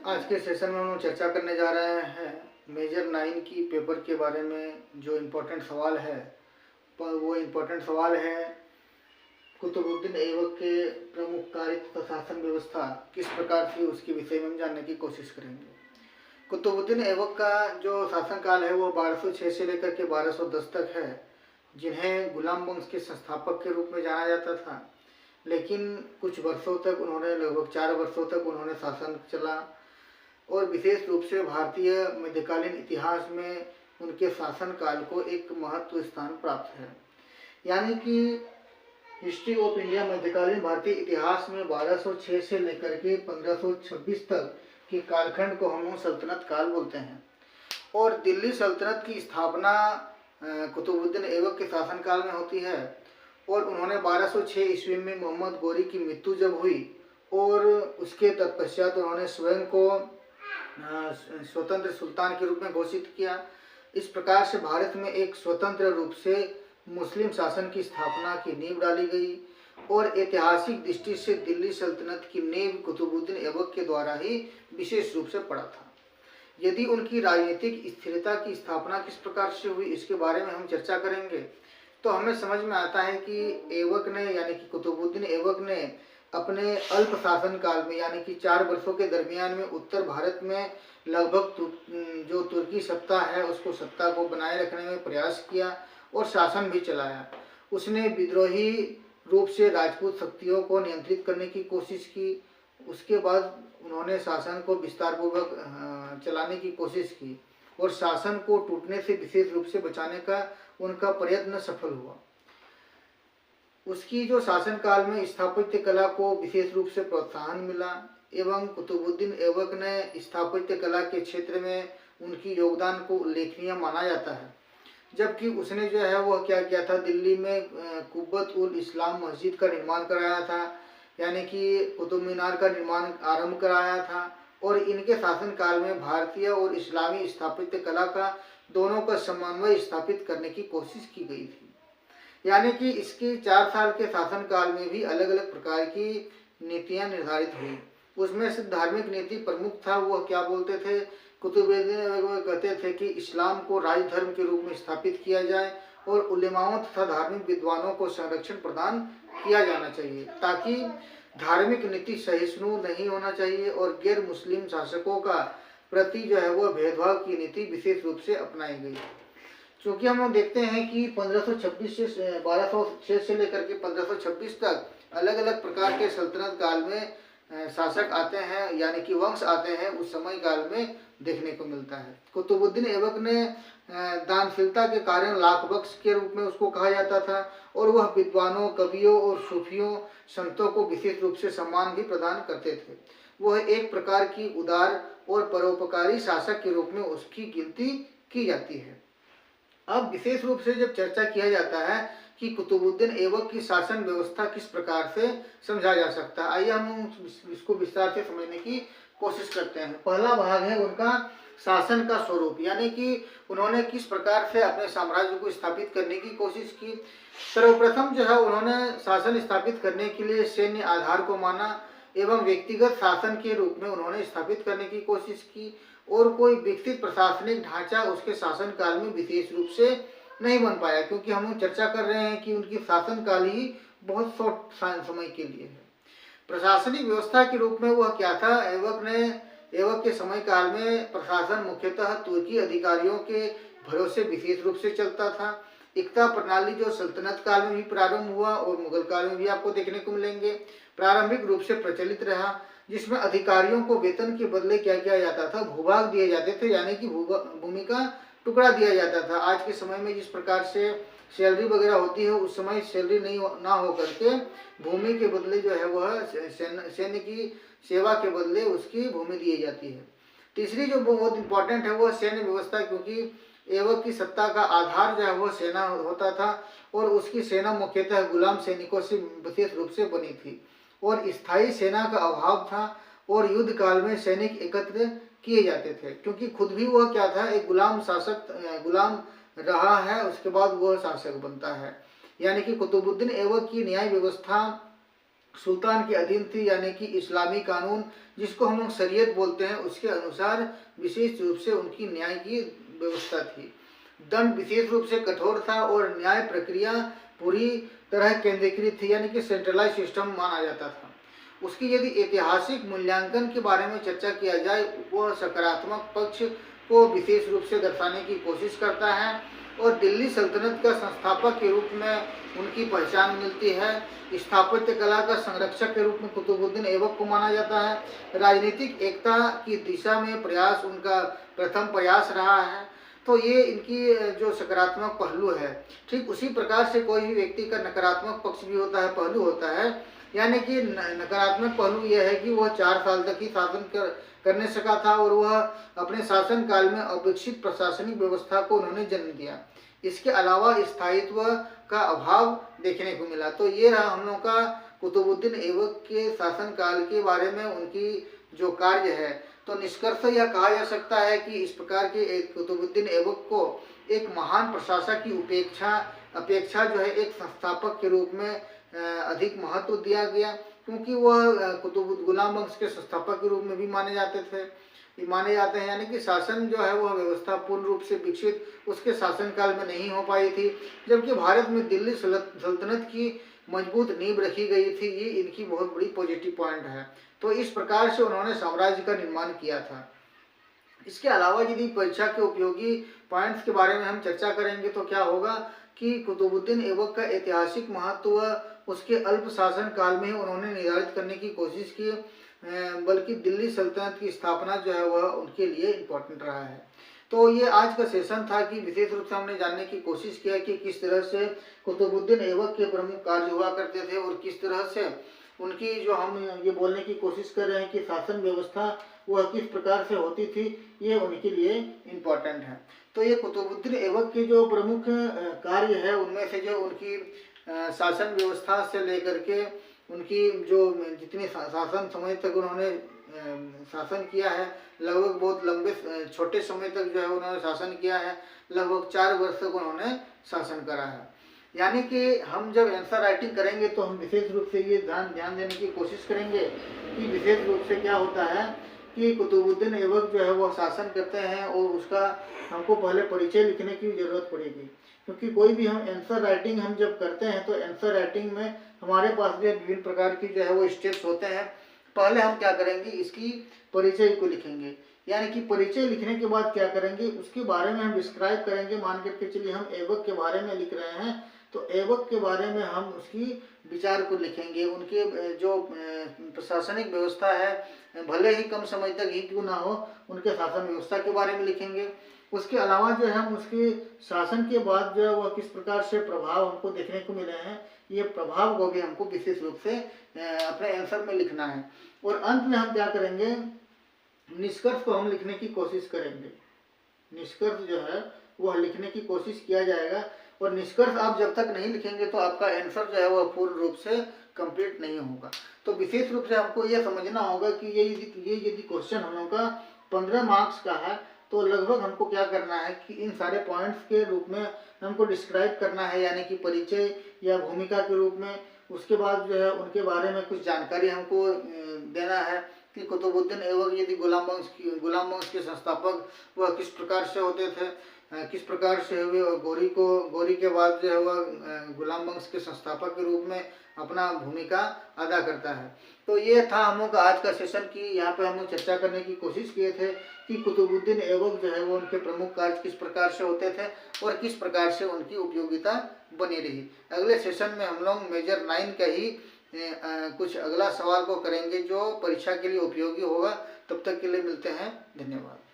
आज के सेशन में हम लोग चर्चा करने जा रहे हैं मेजर 9 की पेपर के बारे में। जो इम्पोर्टेंट सवाल है वो इम्पोर्टेंट सवाल है कुतुबुद्दीन ऐबक के प्रमुख कार्य तथा शासन व्यवस्था किस प्रकार थी, उसके विषय में हम जानने की कोशिश करेंगे। कुतुबुद्दीन ऐबक का जो शासनकाल है वो 1206 से लेकर के 1210 तक है, जिन्हें गुलाम वंश के संस्थापक के रूप में जाना जाता था। लेकिन कुछ वर्षों तक उन्होंने, लगभग 4 वर्षों तक उन्होंने शासन चला और विशेष रूप से भारतीय मध्यकालीन इतिहास में उनके शासनकाल को एक महत्व स्थान प्राप्त है। यानी कि हिस्ट्री ऑफ इंडिया मध्यकालीन भारतीय इतिहास में 1206 से लेकर के 1526 तक के कालखंड को हम सल्तनत काल बोलते हैं। और दिल्ली सल्तनत की स्थापना कुतुबुद्दीन ऐबक के शासनकाल में होती है और उन्होंने 1206 ईस्वी में मोहम्मद गोरी की मृत्यु जब हुई और उसके तत्पश्चात उन्होंने स्वयं को स्वतंत्र सुल्तान के रूप में घोषित किया। इस प्रकार से भारत में एक स्वतंत्र रूप से मुस्लिम शासन की स्थापना की नींव डाली गई और ऐतिहासिक दृष्टि से दिल्ली सल्तनत की नींव कुतुबुद्दीन ऐबक के द्वारा ही विशेष रूप से पड़ा था। यदि उनकी राजनीतिक स्थिरता की स्थापना किस प्रकार से हुई, इसके बारे में हम चर्चा करेंगे तो हमें समझ में आता है कि ऐबक ने, यानी कि कुतुबुद्दीन ऐबक ने अपने अल्प शासन काल में, यानी कि 4 वर्षों के दरमियान में उत्तर भारत में लगभग जो तुर्की सत्ता है उसको, सत्ता को बनाए रखने में प्रयास किया और शासन भी चलाया। उसने विद्रोही रूप से राजपूत शक्तियों को नियंत्रित करने की कोशिश की। उसके बाद उन्होंने शासन को विस्तारपूर्वक चलाने की कोशिश की और शासन को टूटने से विशेष रूप से बचाने का उनका प्रयत्न सफल हुआ। उसकी जो शासनकाल में स्थापत्य कला को विशेष रूप से प्रोत्साहन मिला एवं कुतुबुद्दीन ऐबक ने स्थापत्य कला के क्षेत्र में उनकी योगदान को उल्लेखनीय माना जाता है। जबकि उसने जो है वह क्या किया था, दिल्ली में कुब्बत उल इस्लाम मस्जिद का निर्माण कराया था, यानी कि कुतुब मीनार का निर्माण आरंभ कराया था। और इनके शासनकाल में भारतीय और इस्लामी स्थापत्य कला का दोनों का समन्वय स्थापित करने की कोशिश की गई थी। यानी कि इसकी 4 साल के शासनकाल में भी अलग अलग प्रकार की नीतियां निर्धारित हुई। उसमें से धार्मिक नीति प्रमुख था। वह क्या बोलते थे, कुतुबुद्दीन ऐबक कहते थे कि इस्लाम को राजधर्म के रूप में स्थापित किया जाए और उलेमाओं तथा धार्मिक विद्वानों को संरक्षण प्रदान किया जाना चाहिए, ताकि धार्मिक नीति सहिष्णु नहीं होना चाहिए और गैर मुस्लिम शासकों का प्रति जो है वह भेदभाव की नीति विशेष रूप से अपनाई गई। क्योंकि हम लोग देखते हैं कि 1526 से 1206 से लेकर के 1526 तक अलग अलग प्रकार के सल्तनत काल में शासक आते हैं, यानी कि वंश आते हैं, उस समय काल में देखने को मिलता है। कुतुबुद्दीन ऐबक ने दानशीलता के कारण लाख बख्श के रूप में उसको कहा जाता था और वह विद्वानों, कवियों और सूफियों, संतों को विशेष रूप से सम्मान भी प्रदान करते थे। वह एक प्रकार की उदार और परोपकारी शासक के रूप में उसकी गिनती की जाती है। अब विशेष रूप से जब चर्चा किया जाता है कि कुतुबुद्दीन ऐबक की शासन व्यवस्था किस प्रकार से समझा जा सकता है, आइए हम इसको विस्तार से समझने की कोशिश करते हैं। पहला भाग है उनका शासन का स्वरूप, यानी कि उन्होंने किस प्रकार से अपने साम्राज्य को स्थापित करने की कोशिश की। सर्वप्रथम जो है उन्होंने शासन स्थापित करने के लिए सैन्य आधार को माना एवं व्यक्तिगत शासन के रूप में उन्होंने स्थापित करने की कोशिश की और कोई विकसित प्रशासनिक ढांचा उसके शासनकाल में विशेष रूप से नहीं बन पाया, क्योंकि हम चर्चा कर रहे हैं कि उनकी शासनकाल ही बहुत शॉर्ट समय के लिए है। प्रशासनिक व्यवस्था के रूप में वह क्या था, ऐबक के समय काल में प्रशासन मुख्यतः तुर्की अधिकारियों के भरोसे विशेष रूप से चलता था। इक्ता प्रणाली जो सल्तनत काल में भी प्रारंभ हुआ और मुगल काल में भी आपको देखने को मिलेंगे, प्रारंभिक रूप से प्रचलित रहा, जिसमें अधिकारियों को वेतन के बदले क्या किया जाता था, भूभाग दिए जाते थे, यानी कि भूमि का टुकड़ा दिया जाता था। आज के समय में जिस प्रकार से सैलरी वगैरह होती है, उस समय सैलरी ना हो करके भूमि के बदले जो है वह सैन्य की सेवा के बदले उसकी भूमि दी जाती है। तीसरी जो बहुत इंपॉर्टेंट है वह सैन्य व्यवस्था, क्योंकि ऐबक की सत्ता का आधार जो है वह सेना होता था और उसकी सेना मुख्यतः गुलाम सैनिकों से विशेष रूप से बनी थी और स्थायी सेना का अभाव था और युद्ध काल में सैनिक एकत्र किए जाते थे, क्योंकि खुद भी वह क्या था, एक गुलाम रहा है, उसके बाद वह शासक बनता है। यानी कि कुतुबुद्दीन ऐबक की न्याय व्यवस्था सुल्तान के अधीन थी, यानी कि इस्लामी कानून जिसको हम लोग शरीयत बोलते हैं, उसके अनुसार विशेष रूप से उनकी न्याय की व्यवस्था थी। दंड विशेष रूप से कठोर था और न्याय प्रक्रिया पूरी तरह केंद्रीकृत थी, यानी कि सेंट्रलाइज सिस्टम माना जाता था। उसकी यदि ऐतिहासिक मूल्यांकन के बारे में चर्चा किया जाए, वह सकारात्मक पक्ष को विशेष रूप से दर्शाने की कोशिश करता है और दिल्ली सल्तनत का संस्थापक के रूप में उनकी पहचान मिलती है। स्थापत्य कला का संरक्षक के रूप में कुतुबुद्दीन ऐबक को माना जाता है। राजनीतिक एकता की दिशा में प्रयास उनका प्रथम प्रयास रहा है। तो ये इनकी जो सकारात्मक पहलू है। ठीक उसी प्रकार से कोई भी व्यक्ति का नकारात्मक पक्ष भी होता है, पहलू होता है। यानी कि नकारात्मक पहलू यह है कि वह 4 साल तक ही शासन करने सका था और वह अपने शासन काल में अविकसित प्रशासनिक व्यवस्था को उन्होंने जन्म दिया। इसके अलावा स्थायित्व का अभाव देखने को मिला। तो ये रहा हम लोग का कुतुबुद्दीन ऐबक के शासन काल के बारे में उनकी जो कार्य है। तो निष्कर्ष यह कहा जा सकता है कि इस प्रकार के कुतुबुद्दीन ऐबक को एक महान प्रशासक की अपेक्षा जो है एक संस्थापक के रूप में अधिक महत्व दिया गया, क्योंकि वह गुलाम वंश के संस्थापक के रूप में भी माने जाते हैं। यानी कि शासन जो है वह व्यवस्था पूर्ण रूप से विकसित उसके शासनकाल में नहीं हो पाई थी, जबकि भारत में दिल्ली सल्तनत की मजबूत नींव रखी गई थी। ये इनकी बहुत बड़ी पॉजिटिव पॉइंट है। तो इस प्रकार से उन्होंने साम्राज्य का निर्माण किया था। इसके अलावा यदि परीक्षा के उपयोगी पॉइंट्स के बारे में हम चर्चा करेंगे तो क्या होगा कि कुतुबुद्दीन ऐबक का ऐतिहासिक महत्व उसके अल्प शासन काल में ही उन्होंने निर्धारित करने की कोशिश की, बल्कि दिल्ली सल्तनत की स्थापना जो है वह उनके लिए इम्पोर्टेंट रहा है। तो ये आज का सेशन था कि विशेष रूप से हमने जानने की कोशिश किया कि किस तरह से कुतुबुद्दीन ऐबक के प्रमुख कार्य हुआ करते थे और किस तरह से उनकी जो हम ये बोलने की कोशिश कर रहे हैं कि शासन व्यवस्था वह किस प्रकार से होती थी, ये उनके लिए इम्पोर्टेंट है। तो ये कुतुबुद्दीन ऐबक के जो प्रमुख कार्य है उनमें से जो उनकी शासन व्यवस्था से लेकर के उनकी जो जितनी शासन समय तक उन्होंने शासन किया है, लगभग बहुत लंबे छोटे समय तक जो है उन्होंने शासन किया है। लगभग 4 वर्ष तक उन्होंने शासन करा है। यानी कि हम जब आंसर राइटिंग करेंगे तो हम विशेष रूप से ये ध्यान देने की कोशिश करेंगे कि विशेष रूप से क्या होता है कि कुतुबुद्दीन ऐबक जो है वो शासन करते हैं और उसका हमको पहले परिचय लिखने की जरूरत पड़ेगी, क्योंकि कोई भी हम आंसर राइटिंग हम जब करते हैं तो आंसर राइटिंग में हमारे पास भी विभिन्न प्रकार की जो है वो स्टेप्स होते हैं। पहले हम क्या करेंगे, इसकी परिचय को लिखेंगे। यानी कि परिचय लिखने के बाद क्या करेंगे, उसके बारे में हम डिस्क्राइब करेंगे। मान करके चलिए हम ऐबक के बारे में लिख रहे हैं तो ऐबक के बारे में हम उसकी विचार को लिखेंगे। उनके जो प्रशासनिक व्यवस्था है, भले ही कम समय तक ही क्यों ना हो, उनके शासन व्यवस्था के बारे में लिखेंगे। उसके अलावा जो है हम उसके शासन के बाद जो है वह किस प्रकार से प्रभाव हमको देखने को मिले हैं, ये प्रभाव को भी हमको विशेष रूप से अपने आंसर में लिखना है। और अंत में हम क्या करेंगे, निष्कर्ष को हम लिखने की कोशिश करेंगे। निष्कर्ष जो है वह लिखने की कोशिश किया जाएगा और निष्कर्ष आप जब तक नहीं लिखेंगे तो आपका आंसर जो है वह पूर्ण रूप से कंप्लीट नहीं होगा। तो विशेष रूप से हमको यह समझना होगा कि ये यदि क्वेश्चन हम लोग का 15 मार्क्स का है तो लगभग हमको क्या करना है कि इन सारे पॉइंट्स के रूप में हमको डिस्क्राइब करना है, यानी कि परिचय या भूमिका के रूप में। उसके बाद जो है उनके बारे में कुछ जानकारी हमको देना है कि कुतुबुद्दीन ऐबक यदि गुलाम वंश के संस्थापक वह किस प्रकार से होते थे, किस प्रकार से हुए, और गौरी के बाद जो है वह गुलाम वंश के संस्थापक के रूप में अपना भूमिका अदा करता है। तो ये था हम लोग का आज का सेशन की यहाँ पे हम लोग चर्चा करने की कोशिश किए थे कि कुतुबुद्दीन ऐबक जो है वो उनके प्रमुख कार्य किस प्रकार से होते थे और किस प्रकार से उनकी उपयोगिता बनी रही। अगले सेशन में हम लोग मेजर 9 का ही कुछ अगला सवाल को करेंगे जो परीक्षा के लिए उपयोगी होगा। तब तक के लिए मिलते हैं, धन्यवाद।